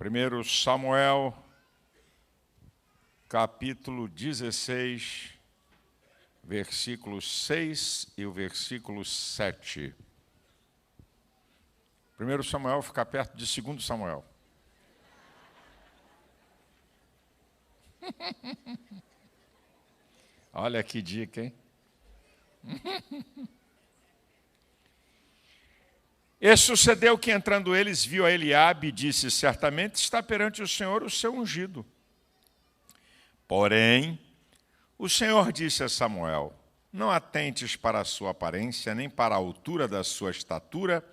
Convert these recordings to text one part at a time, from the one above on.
1 Samuel, capítulo 16, versículo 6 e o versículo 7. 1 Samuel fica perto de 2 Samuel. Olha que dica, hein? E sucedeu que, entrando eles, viu a Eliabe e disse: certamente está perante o Senhor o seu ungido. Porém, o Senhor disse a Samuel: não atentes para a sua aparência, nem para a altura da sua estatura,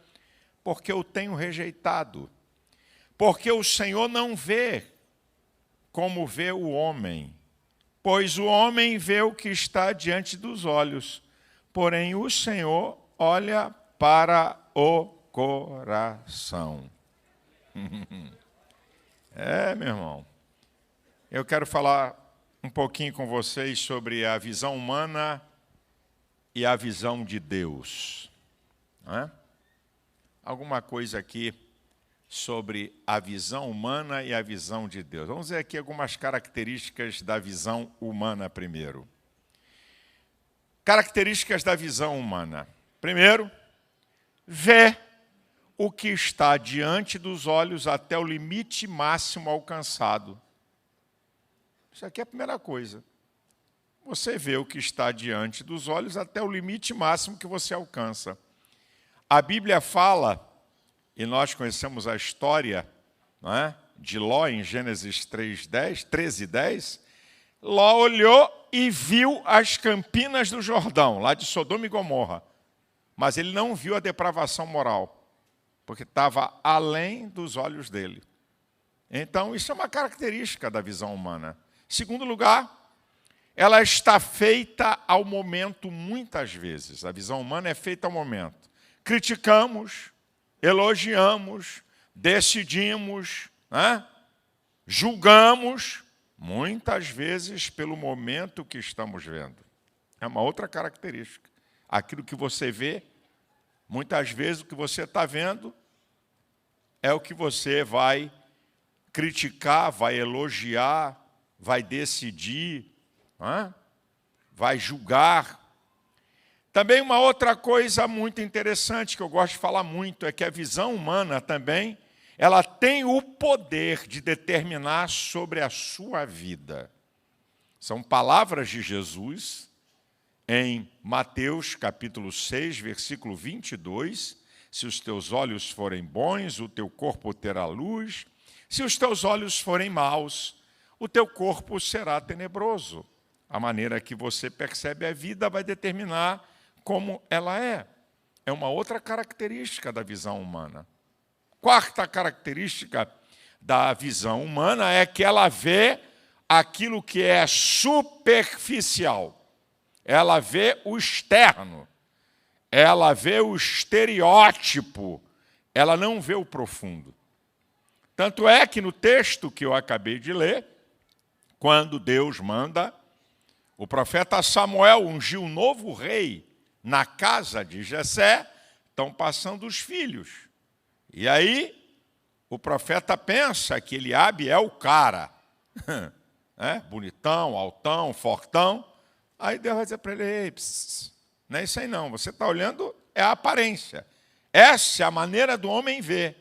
porque eu tenho rejeitado. Porque o Senhor não vê como vê o homem, pois o homem vê o que está diante dos olhos, porém o Senhor olha para o coração. Meu irmão, eu quero falar um pouquinho com vocês sobre a visão humana e a visão de Deus. Não é? Alguma coisa aqui sobre a visão humana e a visão de Deus. Vamos ver aqui algumas características da visão humana primeiro. Características da visão humana. Primeiro, vê o que está diante dos olhos até o limite máximo alcançado. Isso aqui é a primeira coisa. Você vê o que está diante dos olhos até o limite máximo que você alcança. A Bíblia fala, e nós conhecemos a história, não é, de Ló em Gênesis 13:10. Ló olhou e viu as campinas do Jordão, lá de Sodoma e Gomorra. Mas ele não viu a depravação moral, porque estava além dos olhos dele. Então, isso é uma característica da visão humana. Segundo lugar, ela está feita ao momento muitas vezes. A visão humana é feita ao momento. Criticamos, elogiamos, decidimos, né? Julgamos, muitas vezes pelo momento que estamos vendo. É uma outra característica. Aquilo que você vê, muitas vezes o que você está vendo é o que você vai criticar, vai elogiar, vai decidir, né? Vai julgar. Também uma outra coisa muito interessante que eu gosto de falar muito é que a visão humana também, ela tem o poder de determinar sobre a sua vida. São palavras de Jesus em Mateus capítulo 6, versículo 22. Se os teus olhos forem bons, o teu corpo terá luz. Se os teus olhos forem maus, o teu corpo será tenebroso. A maneira que você percebe a vida vai determinar como ela é. É uma outra característica da visão humana. Quarta característica da visão humana é que ela vê aquilo que é superficial. Ela vê o externo. Ela vê o estereótipo. Ela não vê o profundo. Tanto é que no texto que eu acabei de ler, quando Deus manda o profeta Samuel ungir um novo rei na casa de Jessé, estão passando os filhos. E aí, o profeta pensa que Eliabe é o cara. Bonitão, altão, fortão. Aí Deus vai dizer para ele: ei, não é isso aí não, você está olhando, é a aparência. Essa é a maneira do homem ver.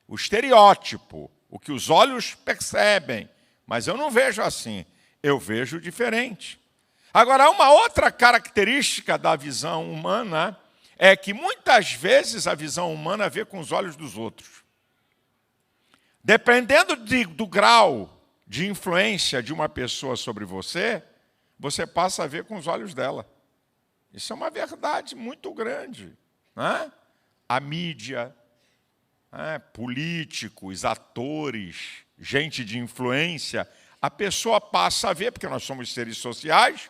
O estereótipo, o que os olhos percebem. Mas eu não vejo assim, eu vejo diferente. Agora, uma outra característica da visão humana é que muitas vezes a visão humana vê com os olhos dos outros. Dependendo do grau de influência de uma pessoa sobre você, você passa a ver com os olhos dela. Isso é uma verdade muito grande. Né? A mídia, políticos, atores, gente de influência, a pessoa passa a ver, porque nós somos seres sociais,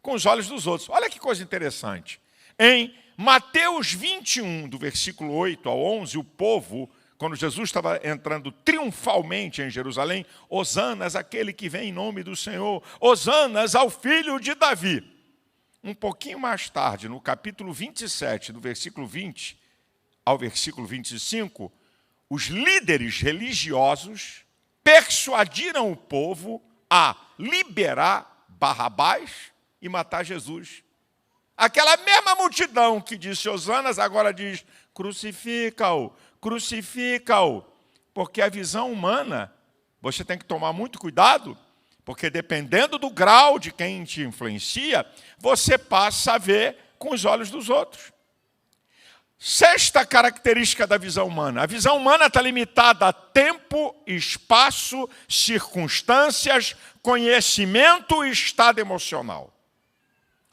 com os olhos dos outros. Olha que coisa interessante. Em Mateus 21, do versículo 8 ao 11, o povo, quando Jesus estava entrando triunfalmente em Jerusalém, hosanas àquele que vem em nome do Senhor, hosanas ao filho de Davi. Um pouquinho mais tarde, no capítulo 27, do versículo 20 ao versículo 25, os líderes religiosos persuadiram o povo a liberar Barrabás e matar Jesus. Aquela mesma multidão que disse Hosanas, agora diz, crucifica-o, crucifica-o. Porque a visão humana, você tem que tomar muito cuidado, porque dependendo do grau de quem te influencia, você passa a ver com os olhos dos outros. Sexta característica da visão humana. A visão humana está limitada a tempo, espaço, circunstâncias, conhecimento e estado emocional.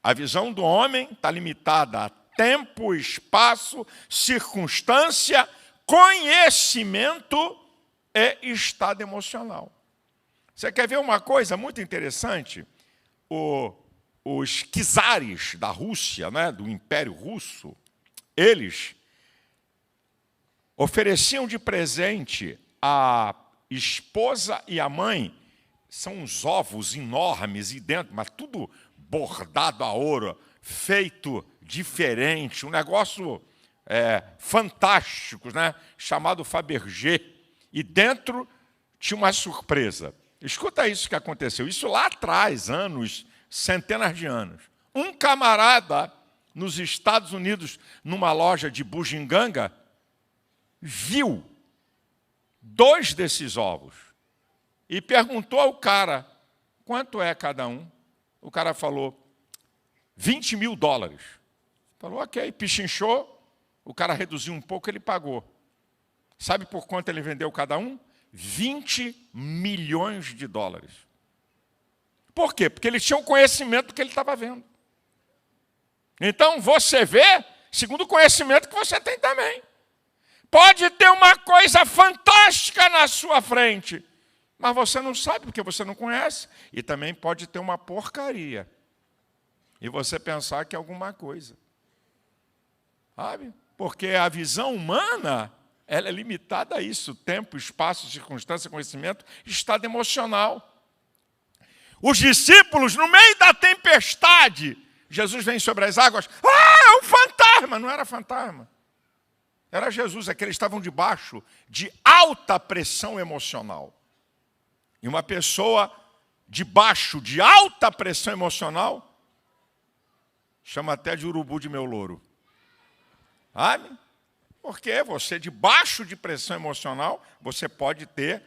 A visão do homem está limitada a tempo, espaço, circunstância, conhecimento e estado emocional. Você quer ver uma coisa muito interessante? Os czares da Rússia, né, do Império Russo, eles ofereciam de presente à esposa e à mãe, são uns ovos enormes e dentro, mas tudo bordado a ouro, feito diferente, um negócio fantástico, né? Chamado Fabergé. E dentro tinha uma surpresa. Escuta isso que aconteceu. Isso lá atrás, anos, centenas de anos. Um camarada nos Estados Unidos, numa loja de bugiganga, viu 2 desses ovos e perguntou ao cara, quanto é cada um? O cara falou, $20 mil. Falou, ok, pichinchou, o cara reduziu um pouco, ele pagou. Sabe por quanto ele vendeu cada um? $20 milhões. Por quê? Porque ele tinha um conhecimento do que ele estava vendo. Então, você vê segundo o conhecimento que você tem também. Pode ter uma coisa fantástica na sua frente, mas você não sabe porque você não conhece. E também pode ter uma porcaria. E você pensar que é alguma coisa. Sabe? Porque a visão humana, ela é limitada a isso. Tempo, espaço, circunstância, conhecimento, estado emocional. Os discípulos, no meio da tempestade, Jesus vem sobre as águas. Ah, é um fantasma! Não era fantasma. Era Jesus, é que eles estavam debaixo de alta pressão emocional. E uma pessoa debaixo de alta pressão emocional, chama até de urubu de meu louro. Sabe? Porque você, debaixo de pressão emocional, você pode ter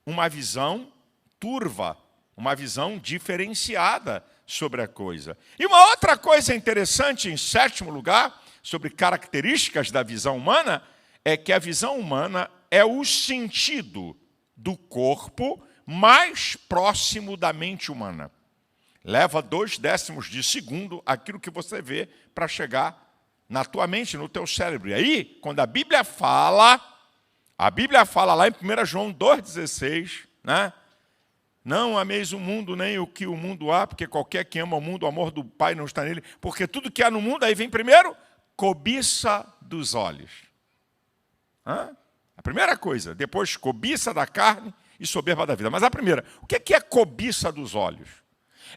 uma visão turva, uma visão diferenciada sobre a coisa. E uma outra coisa interessante, em 7º lugar, sobre características da visão humana, é que a visão humana é o sentido do corpo mais próximo da mente humana. Leva 2/10 de segundo aquilo que você vê para chegar na tua mente, no teu cérebro. E aí, quando a Bíblia fala lá em 1 João 2,16, né? Não ameis o mundo, nem o que o mundo há, porque qualquer que ama o mundo, o amor do Pai não está nele. Porque tudo que há no mundo, aí vem primeiro, cobiça dos olhos. A primeira coisa, depois cobiça da carne e soberba da vida. Mas a primeira, o que é cobiça dos olhos?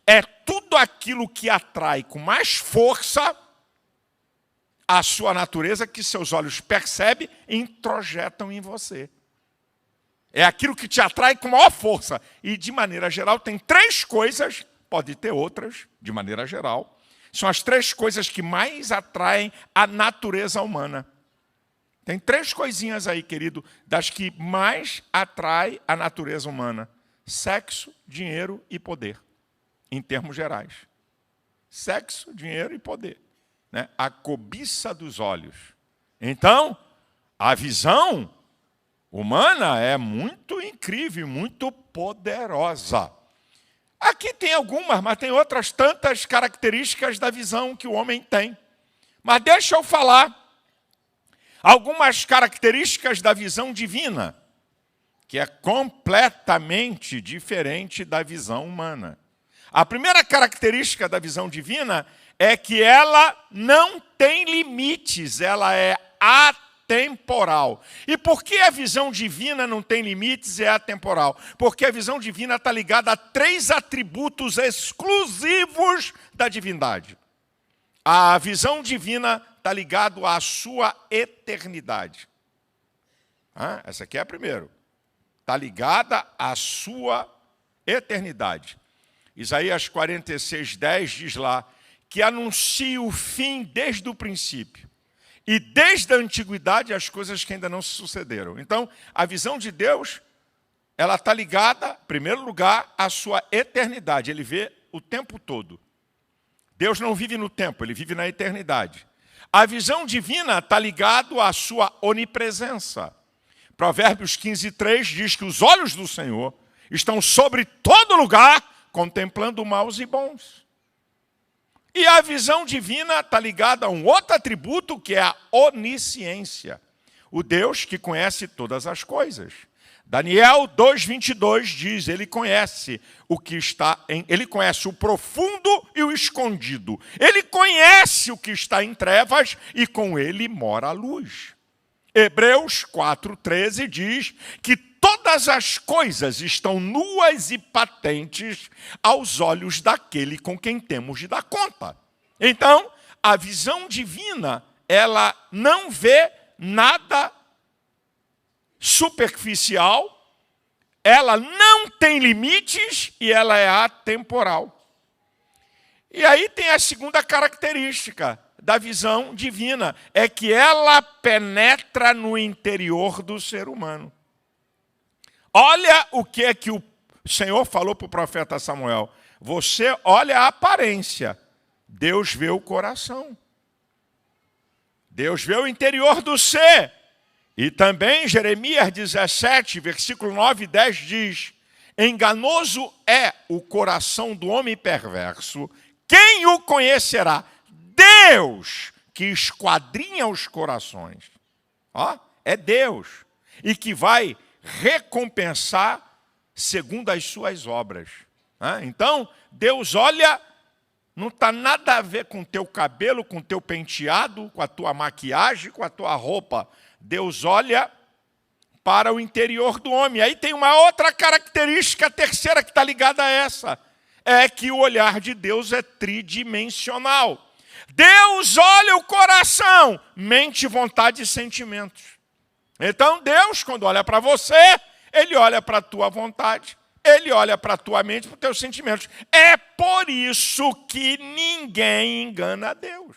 É tudo aquilo que atrai com mais força a sua natureza, que seus olhos percebem e introjetam em você. É aquilo que te atrai com maior força. E, de maneira geral, tem 3 coisas, pode ter outras, de maneira geral, são as 3 coisas que mais atraem a natureza humana. Tem 3 coisinhas aí, querido, das que mais atraem a natureza humana. Sexo, dinheiro e poder, em termos gerais. Sexo, dinheiro e poder. Né? A cobiça dos olhos. Então, a visão humana é muito incrível, muito poderosa. Aqui tem algumas, mas tem outras tantas características da visão que o homem tem. Mas deixa eu falar algumas características da visão divina, que é completamente diferente da visão humana. A primeira característica da visão divina é que ela não tem limites, ela é atemporal. E por que a visão divina não tem limites e é atemporal? Porque a visão divina está ligada a 3 atributos exclusivos da divindade. A visão divina está ligada à sua eternidade. Essa aqui é a primeira. está ligada à sua eternidade. Isaías 46:10 diz lá que anuncia o fim desde o princípio e desde a antiguidade as coisas que ainda não se sucederam. Então, a visão de Deus, ela está ligada, em primeiro lugar, à sua eternidade. Ele vê o tempo todo. Deus não vive no tempo, ele vive na eternidade. A visão divina está ligada à sua onipresença. Provérbios 15:3 diz que os olhos do Senhor estão sobre todo lugar, contemplando maus e bons. E a visão divina está ligada a um outro atributo, que é a onisciência. O Deus que conhece todas as coisas. Daniel 2:22 diz, ele conhece ele conhece o profundo e o escondido. Ele conhece o que está em trevas e com ele mora a luz. Hebreus 4:13 diz que todas as coisas estão nuas e patentes aos olhos daquele com quem temos de dar conta. Então, a visão divina, ela não vê nada superficial, ela não tem limites e ela é atemporal. E aí tem a segunda característica da visão divina, é que ela penetra no interior do ser humano. Olha o que é que o Senhor falou para o profeta Samuel. Você olha a aparência, Deus vê o coração. Deus vê o interior do ser. E também Jeremias 17, versículo 9 e 10 diz: enganoso é o coração do homem perverso, quem o conhecerá? Deus, que esquadrinha os corações. Ó, é Deus. E que vai recompensar segundo as suas obras. Então, Deus olha, não está nada a ver com o teu cabelo, com o teu penteado, com a tua maquiagem, com a tua roupa. Deus olha para o interior do homem. Aí tem uma outra característica, a terceira que está ligada a essa. É que o olhar de Deus é tridimensional. Deus olha o coração, mente, vontade e sentimentos. Então Deus, quando olha para você, Ele olha para a tua vontade, Ele olha para a tua mente, para os teus sentimentos. É por isso que ninguém engana a Deus.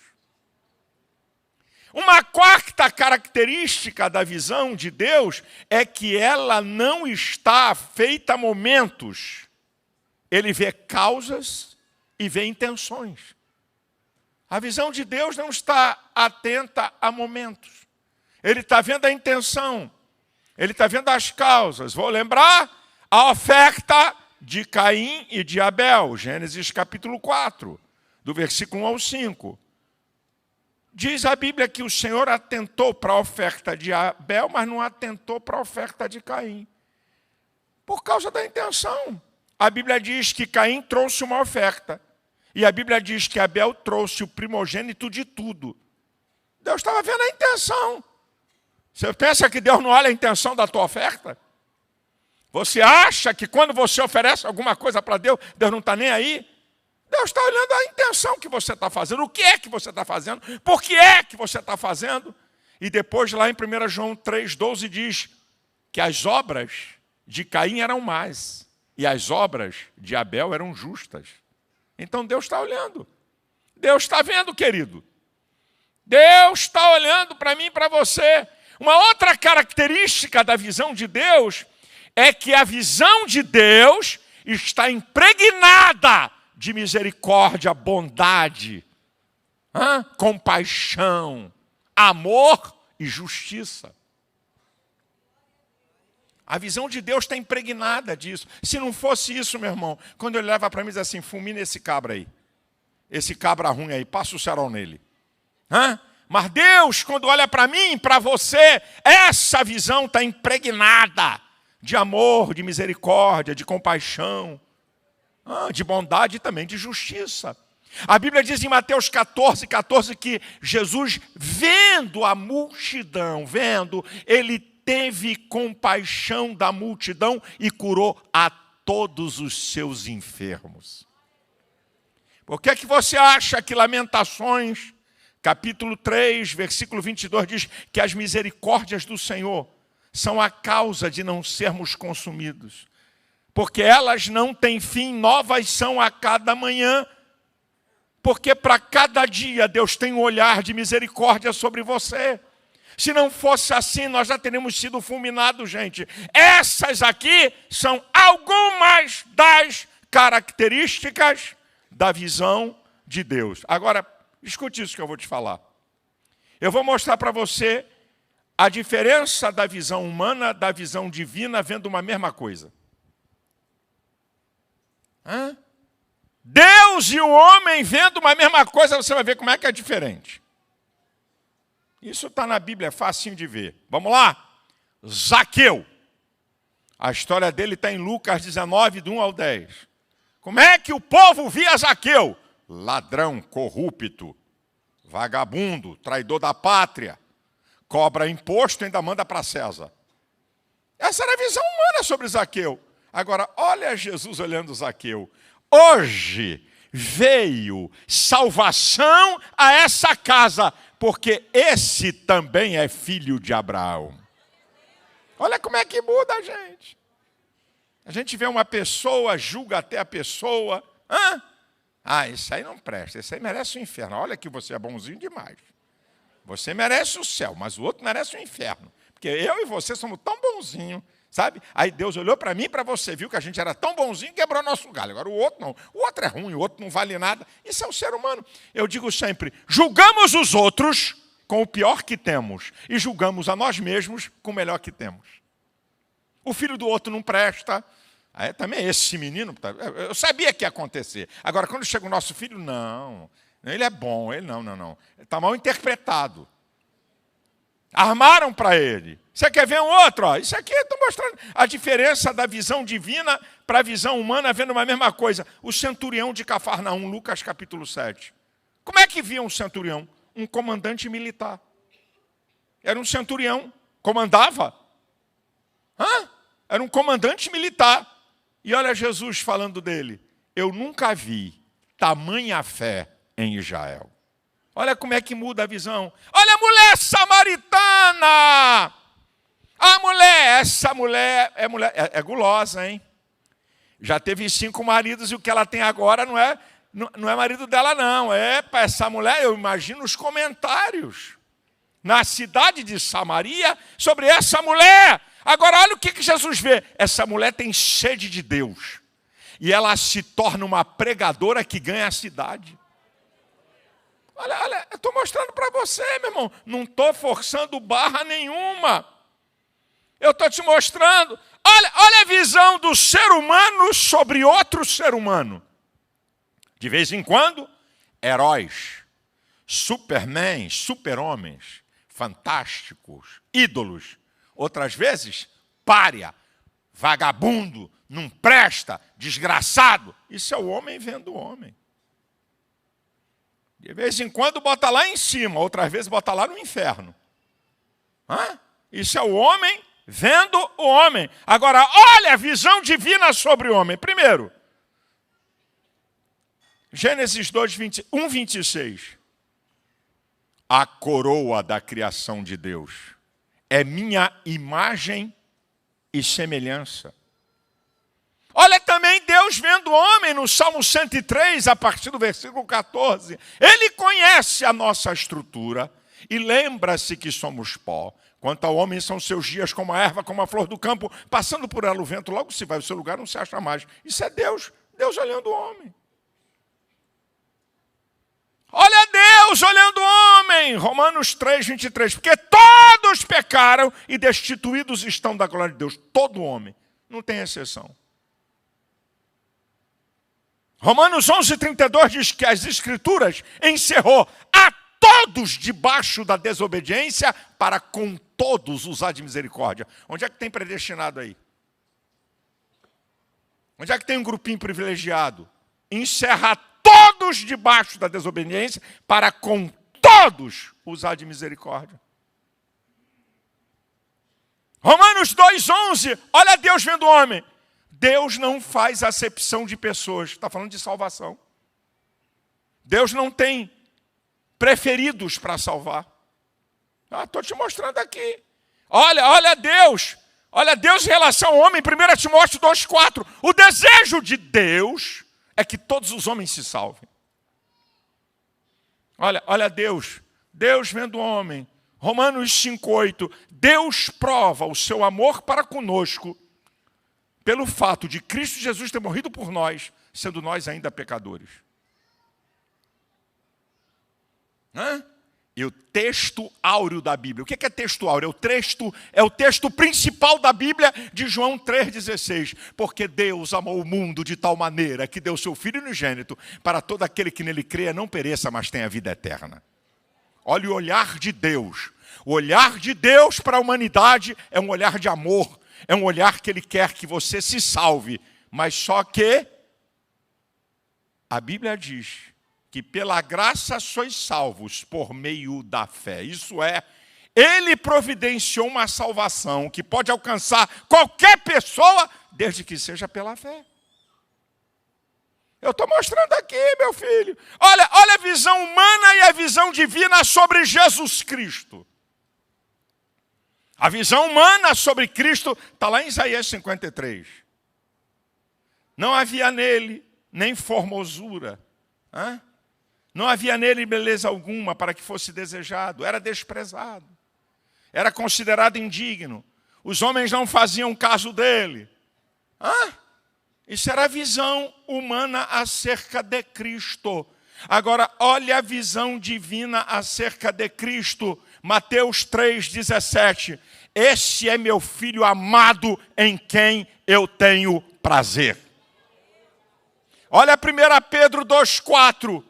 Uma quarta característica da visão de Deus é que ela não está feita a momentos. Ele vê causas e vê intenções. A visão de Deus não está atenta a momentos. Ele está vendo a intenção. Ele está vendo as causas. Vou lembrar a oferta de Caim e de Abel. Gênesis capítulo 4, do versículo 1 ao 5. Diz a Bíblia que o Senhor atentou para a oferta de Abel, mas não atentou para a oferta de Caim. Por causa da intenção. A Bíblia diz que Caim trouxe uma oferta. E a Bíblia diz que Abel trouxe o primogênito de tudo. Deus estava vendo a intenção. Você pensa que Deus não olha a intenção da tua oferta? Você acha que quando você oferece alguma coisa para Deus, Deus não está nem aí? Deus está olhando a intenção que você está fazendo. O que é que você está fazendo? Por que é que você está fazendo? E depois lá em 1 João 3,12 diz que as obras de Caim eram más e as obras de Abel eram justas. Então Deus está olhando. Deus está vendo, querido. Deus está olhando para mim e para você. Uma outra característica da visão de Deus é que a visão de Deus está impregnada de misericórdia, bondade, compaixão, amor e justiça. A visão de Deus está impregnada disso. Se não fosse isso, meu irmão, quando ele leva para mim e diz assim, fulmina esse cabra aí. Esse cabra ruim aí, passa o cerol nele. Mas Deus, quando olha para mim, para você, essa visão está impregnada de amor, de misericórdia, de compaixão, de bondade e também de justiça. A Bíblia diz em Mateus 14 que Jesus, vendo a multidão, ele teve compaixão da multidão e curou a todos os seus enfermos. Por que você acha que Lamentações, capítulo 3, versículo 22, diz que as misericórdias do Senhor são a causa de não sermos consumidos. Porque elas não têm fim, novas são a cada manhã. Porque para cada dia Deus tem um olhar de misericórdia sobre você. Se não fosse assim, nós já teríamos sido fulminados, gente. Essas aqui são algumas das características da visão de Deus. Agora, escute isso que eu vou te falar. Eu vou mostrar para você a diferença da visão humana, da visão divina, vendo uma mesma coisa. Deus e o homem vendo uma mesma coisa, você vai ver como é que é diferente. Isso está na Bíblia, é facinho de ver. Vamos lá? Zaqueu. A história dele está em Lucas 19, do 1 ao 10. Como é que o povo via Zaqueu? Ladrão, corrupto, vagabundo, traidor da pátria, cobra imposto e ainda manda para César. Essa era a visão humana sobre Zaqueu. Agora, olha Jesus olhando Zaqueu. Hoje veio salvação a essa casa, porque esse também é filho de Abraão. Olha como é que muda, gente. A gente vê uma pessoa, julga até a pessoa. Esse aí não presta, esse aí merece o inferno. Olha que você é bonzinho demais. Você merece o céu, mas o outro merece o inferno. Porque eu e você somos tão bonzinhos, sabe? Aí Deus olhou para mim e para você, viu que a gente era tão bonzinho e quebrou nosso galho. Agora o outro não. O outro é ruim, o outro não vale nada. Isso é o ser humano. Eu digo sempre, julgamos os outros com o pior que temos e julgamos a nós mesmos com o melhor que temos. O filho do outro não presta. Também esse menino, eu sabia que ia acontecer. Agora, quando chega o nosso filho, não. Ele é bom, ele não. Está mal interpretado. Armaram para ele. Você quer ver um outro? Isso aqui eu estou mostrando a diferença da visão divina para a visão humana, vendo uma mesma coisa. O centurião de Cafarnaum, Lucas capítulo 7. Como é que via um centurião? Um comandante militar. Era um centurião. Comandava? Era um comandante militar. E olha Jesus falando dele. Eu nunca vi tamanha fé em Israel. Olha como é que muda a visão. Olha a mulher samaritana. Essa mulher é gulosa, hein? Já teve 5 maridos e o que ela tem agora não é marido dela, não. Para essa mulher, eu imagino os comentários na cidade de Samaria sobre essa mulher. Agora, olha o que Jesus vê. Essa mulher tem sede de Deus. E ela se torna uma pregadora que ganha a cidade. Olha, eu estou mostrando para você, meu irmão. Não estou forçando barra nenhuma. Eu estou te mostrando. Olha a visão do ser humano sobre outro ser humano. De vez em quando, heróis, supermen, super-homens, fantásticos, ídolos. Outras vezes, pária, vagabundo, não presta, desgraçado. Isso é o homem vendo o homem. De vez em quando bota lá em cima, outras vezes bota lá no inferno. Isso é o homem vendo o homem. Agora, olha a visão divina sobre o homem. Primeiro, Gênesis 1, 26. A coroa da criação de Deus é minha imagem e semelhança. Olha também Deus vendo o homem no Salmo 103, a partir do versículo 14. Ele conhece a nossa estrutura e lembra-se que somos pó. Quanto ao homem, são seus dias como a erva, como a flor do campo. Passando por ela o vento, logo se vai ao seu lugar, não se acha mais. Isso é Deus olhando o homem. Olha Deus olhando o homem. Romanos 3, 23. Porque todos pecaram e destituídos estão da glória de Deus. Todo homem. Não tem exceção. Romanos 11, 32 diz que as Escrituras encerrou a todos debaixo da desobediência para com todos usar de misericórdia. Onde é que tem predestinado aí? Onde é que tem um grupinho privilegiado? Encerra todos debaixo da desobediência para com todos usar de misericórdia. Romanos 2,11, olha Deus vendo o homem. Deus não faz acepção de pessoas. Está falando de salvação. Deus não tem preferidos para salvar. Estou te mostrando aqui. Olha Deus em relação ao homem, 1 Timóteo 2,4. O desejo de Deus é que todos os homens se salvem. Olha Deus vendo o homem. Romanos 5,8. Deus prova o seu amor para conosco pelo fato de Cristo Jesus ter morrido por nós, sendo nós ainda pecadores. E o texto áureo da Bíblia. O que é texto áureo? É o texto principal da Bíblia de João 3,16. Porque Deus amou o mundo de tal maneira que deu seu Filho unigênito para todo aquele que nele creia não pereça, mas tenha vida eterna. Olha o olhar de Deus. O olhar de Deus para a humanidade é um olhar de amor. É um olhar que Ele quer que você se salve. Mas só que a Bíblia diz que pela graça sois salvos por meio da fé. Isso é, Ele providenciou uma salvação que pode alcançar qualquer pessoa, desde que seja pela fé. Eu estou mostrando aqui, meu filho. Olha a visão humana e a visão divina sobre Jesus Cristo. A visão humana sobre Cristo está lá em Isaías 53. Não havia nele nem formosura. Não havia nele beleza alguma para que fosse desejado. Era desprezado. Era considerado indigno. Os homens não faziam caso dele. Isso era a visão humana acerca de Cristo. Agora, olha a visão divina acerca de Cristo. Mateus 3,17. Este é meu filho amado em quem eu tenho prazer. Olha 1 Pedro 2,4.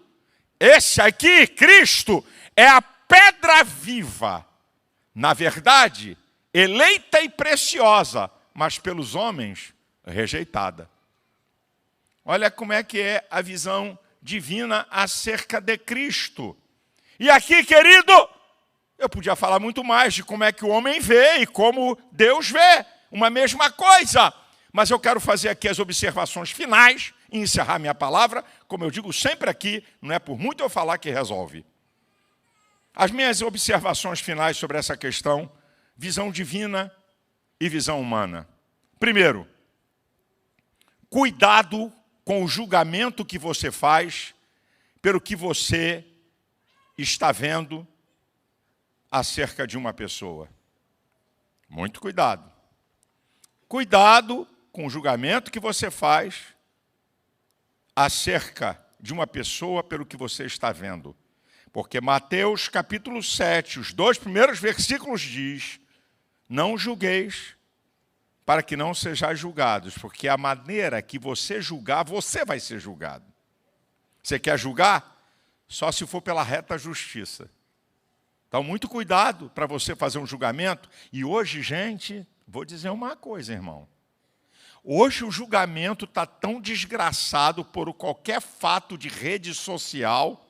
Esse aqui, Cristo, é a pedra viva. Na verdade, eleita e preciosa, mas pelos homens rejeitada. Olha como é que é a visão divina acerca de Cristo. E aqui, querido, eu podia falar muito mais de como é que o homem vê e como Deus vê. Uma mesma coisa. Mas eu quero fazer aqui as observações finais e encerrar minha palavra. Como eu digo sempre aqui, não é por muito eu falar que resolve. As minhas observações finais sobre essa questão, visão divina e visão humana. Primeiro, cuidado com o julgamento que você faz pelo que você está vendo acerca de uma pessoa. Muito cuidado. Cuidado com o julgamento que você faz acerca de uma pessoa pelo que você está vendo. Porque Mateus capítulo 7, os 2 primeiros versículos diz: não julgueis para que não sejais julgados, porque a maneira que você julgar, você vai ser julgado. Você quer julgar? Só se for pela reta justiça. Então, muito cuidado para você fazer um julgamento. E hoje, gente, vou dizer uma coisa, irmão. Hoje o julgamento está tão desgraçado por qualquer fato de rede social.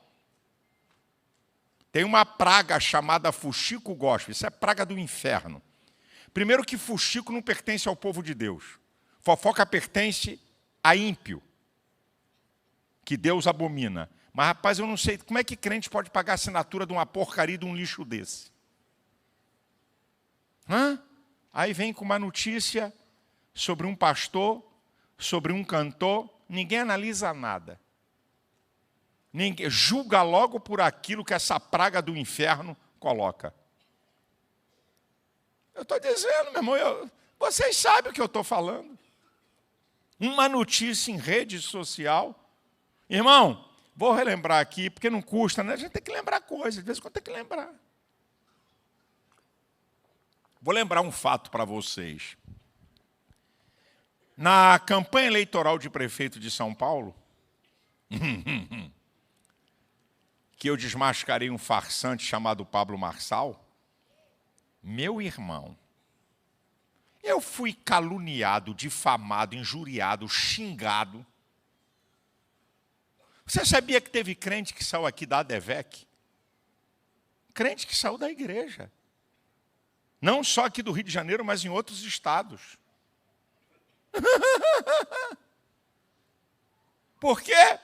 Tem uma praga chamada fuxico gospel. Isso é praga do inferno. Primeiro que fuxico não pertence ao povo de Deus. Fofoca pertence a ímpio, que Deus abomina. Mas, rapaz, eu não sei como é que crente pode pagar a assinatura de uma porcaria de um lixo desse. Aí vem com uma notícia sobre um pastor, sobre um cantor, ninguém analisa nada. Ninguém julga logo por aquilo que essa praga do inferno coloca. Eu estou dizendo, meu irmão, vocês sabem o que eu estou falando. Uma notícia em rede social. Irmão, vou relembrar aqui, porque não custa, né? A gente tem que lembrar coisas, de vez em quando tem que lembrar. Vou lembrar um fato para vocês. Na campanha eleitoral de prefeito de São Paulo, que eu desmascarei um farsante chamado Pablo Marçal, meu irmão, eu fui caluniado, difamado, injuriado, xingado. Você sabia que teve crente que saiu aqui da ADVEC? Crente que saiu da igreja. Não só aqui do Rio de Janeiro, mas em outros estados. Por quê?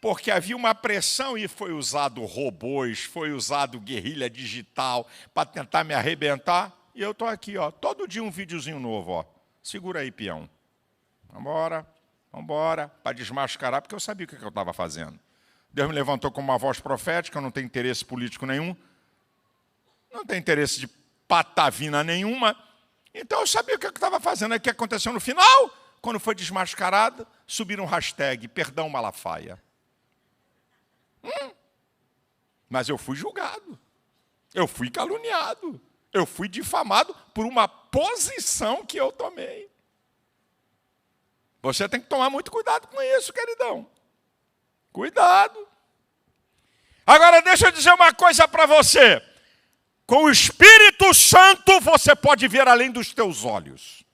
porque havia uma pressão e foi usado robôs, foi usado guerrilha digital para tentar me arrebentar. E eu estou aqui, ó, todo dia um videozinho novo. Ó. Segura aí, peão. Vambora, para desmascarar, porque eu sabia o que eu estava fazendo. Deus me levantou com uma voz profética, eu não tenho interesse político nenhum, não tenho interesse de patavina nenhuma. Então eu sabia o que eu estava fazendo. Aí o que aconteceu no final? Quando foi desmascarado, subiram um hashtag, perdão Malafaia. Mas eu fui julgado, eu fui caluniado, eu fui difamado por uma posição que eu tomei. Você tem que tomar muito cuidado com isso, queridão. Cuidado. Agora deixa eu dizer uma coisa para você. Com o Espírito Santo você pode ver além dos teus olhos.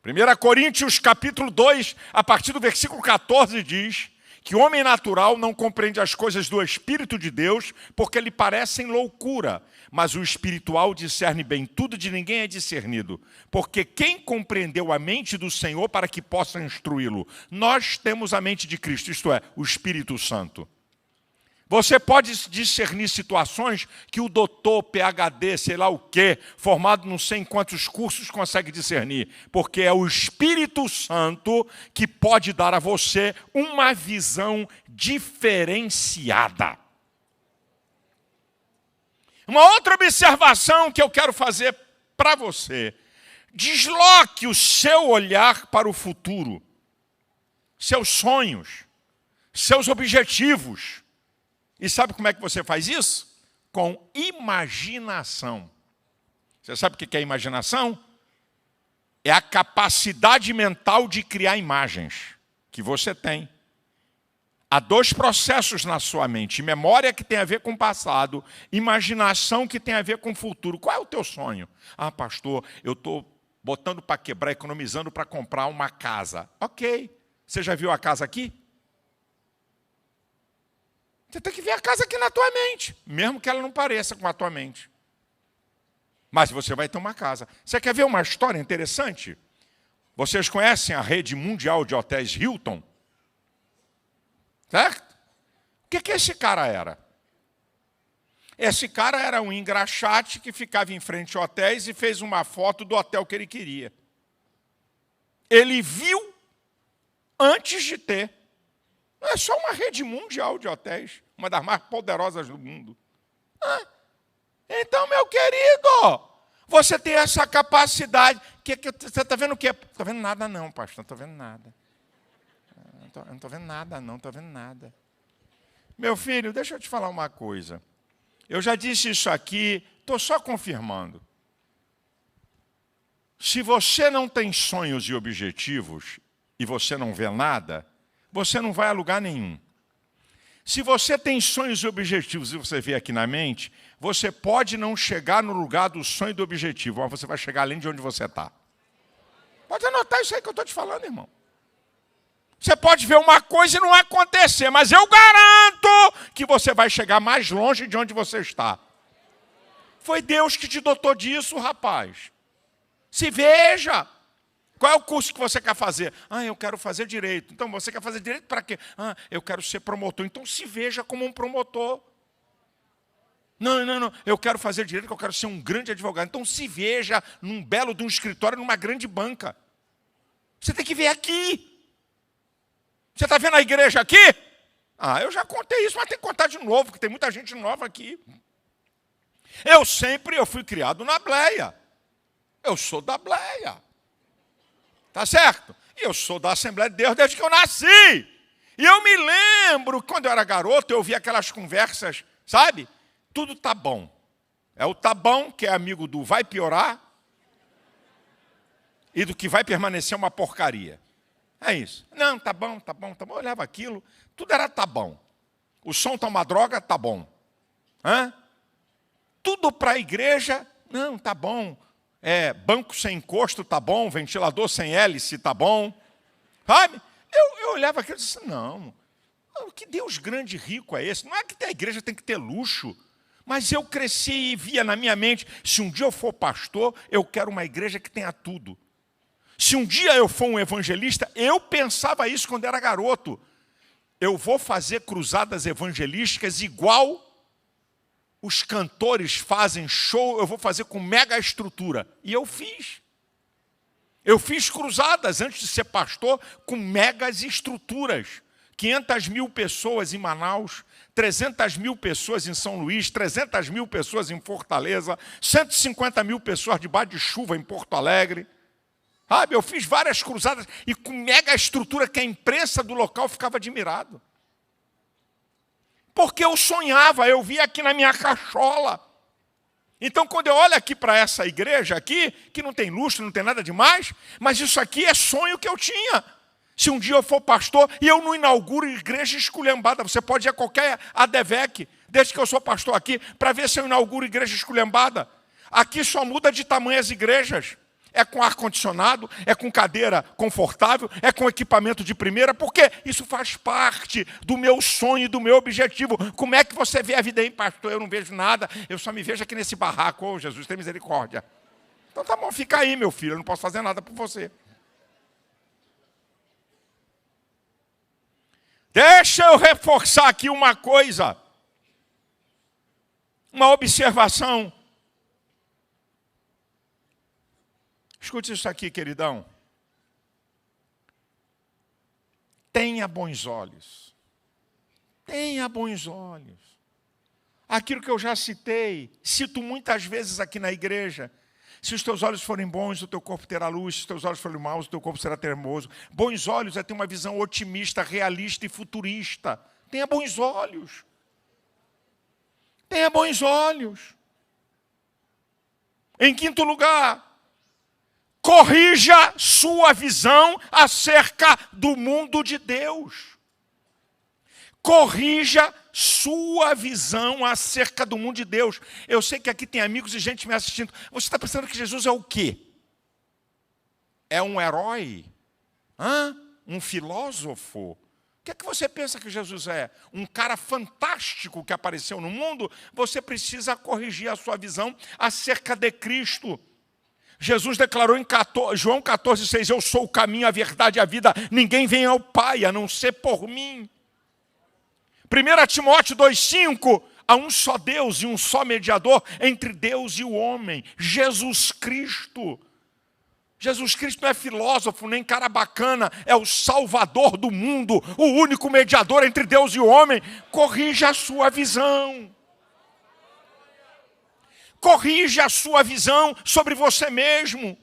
1 Coríntios capítulo 2, a partir do versículo 14 diz que o homem natural não compreende as coisas do Espírito de Deus porque lhe parecem loucura, mas o espiritual discerne bem tudo, de ninguém é discernido. Porque quem compreendeu a mente do Senhor para que possa instruí-lo? Nós temos a mente de Cristo, isto é, o Espírito Santo. Você pode discernir situações que o doutor, PhD, sei lá o quê, formado não sei em quantos cursos, consegue discernir. Porque é o Espírito Santo que pode dar a você uma visão diferenciada. Uma outra observação que eu quero fazer para você. Desloque o seu olhar para o futuro. Seus sonhos, seus objetivos. E sabe como é que você faz isso? Com imaginação. Você sabe o que é imaginação? É a capacidade mental de criar imagens que você tem. Há dois processos na sua mente. Memória que tem a ver com o passado, imaginação que tem a ver com o futuro. Qual é o teu sonho? Ah, pastor, eu estou botando para quebrar, economizando para comprar uma casa. Ok. Você já viu a casa aqui? Você tem que ver a casa aqui na tua mente, mesmo que ela não pareça com a tua mente. Mas você vai ter uma casa. Você quer ver uma história interessante? Vocês conhecem a rede mundial de hotéis Hilton? Certo? O que esse cara era? Esse cara era um engraxate que ficava em frente a hotéis e fez uma foto do hotel que ele queria. Ele viu antes de ter. Não é só uma rede mundial de hotéis, uma das mais poderosas do mundo. Então, meu querido, você tem essa capacidade. Você está vendo o quê? Não estou vendo nada não, pastor, não estou vendo nada. Não estou vendo nada não, estou vendo nada. Meu filho, deixa eu te falar uma coisa. Eu já disse isso aqui, estou só confirmando. Se você não tem sonhos e objetivos, e você não vê nada, você não vai a lugar nenhum. Se você tem sonhos e objetivos e você vê aqui na mente, você pode não chegar no lugar do sonho e do objetivo, mas você vai chegar além de onde você está. Pode anotar isso aí que eu estou te falando, irmão. Você pode ver uma coisa e não acontecer, mas eu garanto que você vai chegar mais longe de onde você está. Foi Deus que te dotou disso, rapaz. Se veja. Qual é o curso que você quer fazer? Ah, eu quero fazer direito. Então, você quer fazer direito para quê? Ah, eu quero ser promotor. Então, se veja como um promotor. Não, eu quero fazer direito porque eu quero ser um grande advogado. Então, se veja num belo de um escritório, numa grande banca. Você tem que ver aqui. Você está vendo a igreja aqui? Ah, eu já contei isso, mas tem que contar de novo, porque tem muita gente nova aqui. Eu fui criado na Bleia. Eu sou da Bleia. Tá certo? E eu sou da Assembleia de Deus desde que eu nasci. E eu me lembro, quando eu era garoto, eu ouvia aquelas conversas, sabe? Tudo tá bom. É o tá bom, que é amigo do vai piorar, e do que vai permanecer uma porcaria. É isso. Não, tá bom. Eu olhava aquilo, tudo era tá bom. O som tá uma droga, tá bom. Tudo para a igreja, não, tá bom. Banco sem encosto, tá bom. Ventilador sem hélice, tá bom. Sabe? Eu olhava aquilo e disse, não, que Deus grande e rico é esse? Não é que a igreja tem que ter luxo. Mas eu cresci e via na minha mente, se um dia eu for pastor, eu quero uma igreja que tenha tudo. Se um dia eu for um evangelista, eu pensava isso quando era garoto. eu vou fazer cruzadas evangelísticas igual os cantores fazem show, eu vou fazer com mega estrutura. E eu fiz. Eu fiz cruzadas antes de ser pastor com megas estruturas. 500 mil pessoas em Manaus, 300 mil pessoas em São Luís, 300 mil pessoas em Fortaleza, 150 mil pessoas debaixo de chuva em Porto Alegre. Sabe, eu fiz várias cruzadas e com mega estrutura que a imprensa do local ficava admirado. Porque eu sonhava, eu via aqui na minha cachola. Então, quando eu olho aqui para essa igreja aqui, que não tem luxo, não tem nada demais, mas isso aqui é sonho que eu tinha. Se um dia eu for pastor e eu não inauguro igreja esculhambada, você pode ir a qualquer ADVEC, desde que eu sou pastor aqui, para ver se eu inauguro igreja esculhambada. Aqui só muda de tamanho as igrejas. É com ar-condicionado, é com cadeira confortável, é com equipamento de primeira, porque isso faz parte do meu sonho e do meu objetivo. Como é que você vê a vida aí, pastor? Eu não vejo nada, eu só me vejo aqui nesse barraco. Ô, Jesus, tem misericórdia. Então tá bom, fica aí, meu filho, eu não posso fazer nada por você. Deixa eu reforçar aqui uma coisa, uma observação. Escute isso aqui, queridão. Tenha bons olhos. Tenha bons olhos. Aquilo que eu já citei, cito muitas vezes aqui na igreja. Se os teus olhos forem bons, o teu corpo terá luz. Se os teus olhos forem maus, o teu corpo será teimoso. Bons olhos é ter uma visão otimista, realista e futurista. Tenha bons olhos. Tenha bons olhos. Em quinto lugar, corrija sua visão acerca do mundo de Deus. Corrija sua visão acerca do mundo de Deus. Eu sei que aqui tem amigos e gente me assistindo. Você está pensando que Jesus é o quê? É um herói? Um filósofo? O que é que você pensa que Jesus é? Um cara fantástico que apareceu no mundo? Você precisa corrigir a sua visão acerca de Cristo. Jesus declarou em João 14,6, eu sou o caminho, a verdade e a vida. Ninguém vem ao Pai a não ser por mim. 1 Timóteo 2,5, há um só Deus e um só mediador entre Deus e o homem, Jesus Cristo. Jesus Cristo não é filósofo, nem cara bacana, é o Salvador do mundo, o único mediador entre Deus e o homem. Corrija a sua visão. Corrija a sua visão sobre você mesmo.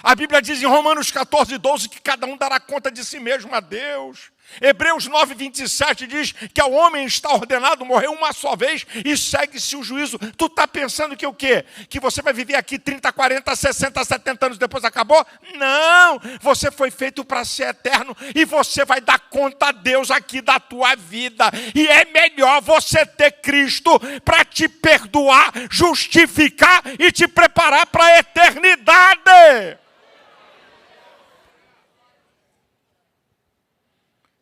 A Bíblia diz em Romanos 14,12 que cada um dará conta de si mesmo a Deus. Hebreus 9,27 diz que ao homem está ordenado morrer uma só vez e segue-se o juízo. Tu está pensando que o quê? Que você vai viver aqui 30, 40, 60, 70 anos depois acabou? Não! Você foi feito para ser eterno e você vai dar conta a Deus aqui da tua vida. E é melhor você ter Cristo para te perdoar, justificar e te preparar para a eternidade.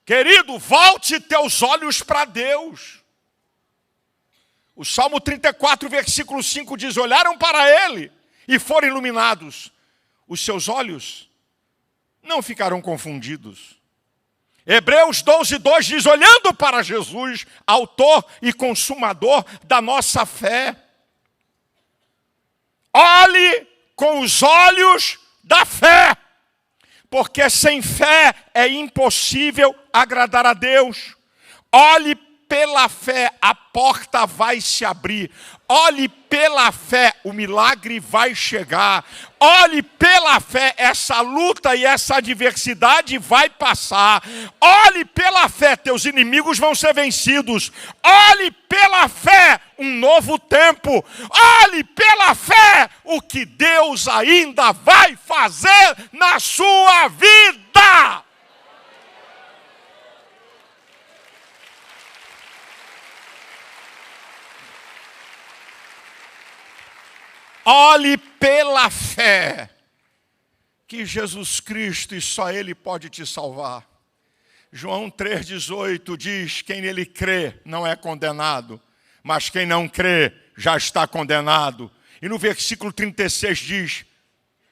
Querido, volte teus olhos para Deus. O Salmo 34, versículo 5 diz, olharam para Ele e foram iluminados. Os seus olhos não ficarão confundidos. Hebreus 12:2 diz, olhando para Jesus, autor e consumador da nossa fé. Olhe com os olhos da fé. Porque sem fé é impossível agradar a Deus. Olhe pela fé, a porta vai se abrir. Olhe pela fé, o milagre vai chegar. Olhe pela fé, essa luta e essa adversidade vai passar. Olhe pela fé, teus inimigos vão ser vencidos. Olhe pela fé, um novo tempo. Olhe pela fé, o que Deus ainda vai fazer na sua vida. Olhe pela fé, que Jesus Cristo e só Ele pode te salvar. João 3,18 diz, quem nele crê não é condenado, mas quem não crê já está condenado. E no versículo 36 diz,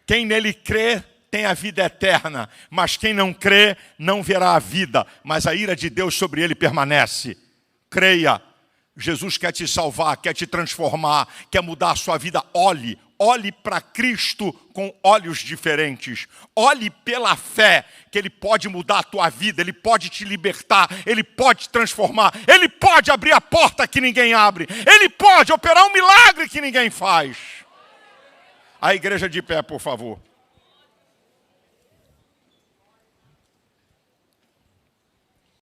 quem nele crê tem a vida eterna, mas quem não crê não verá a vida, mas a ira de Deus sobre ele permanece. Creia, Jesus quer te salvar, quer te transformar, quer mudar a sua vida. Olhe para Cristo com olhos diferentes. Olhe pela fé, que Ele pode mudar a tua vida, Ele pode te libertar, Ele pode te transformar, Ele pode abrir a porta que ninguém abre, Ele pode operar um milagre que ninguém faz. A igreja de pé, por favor.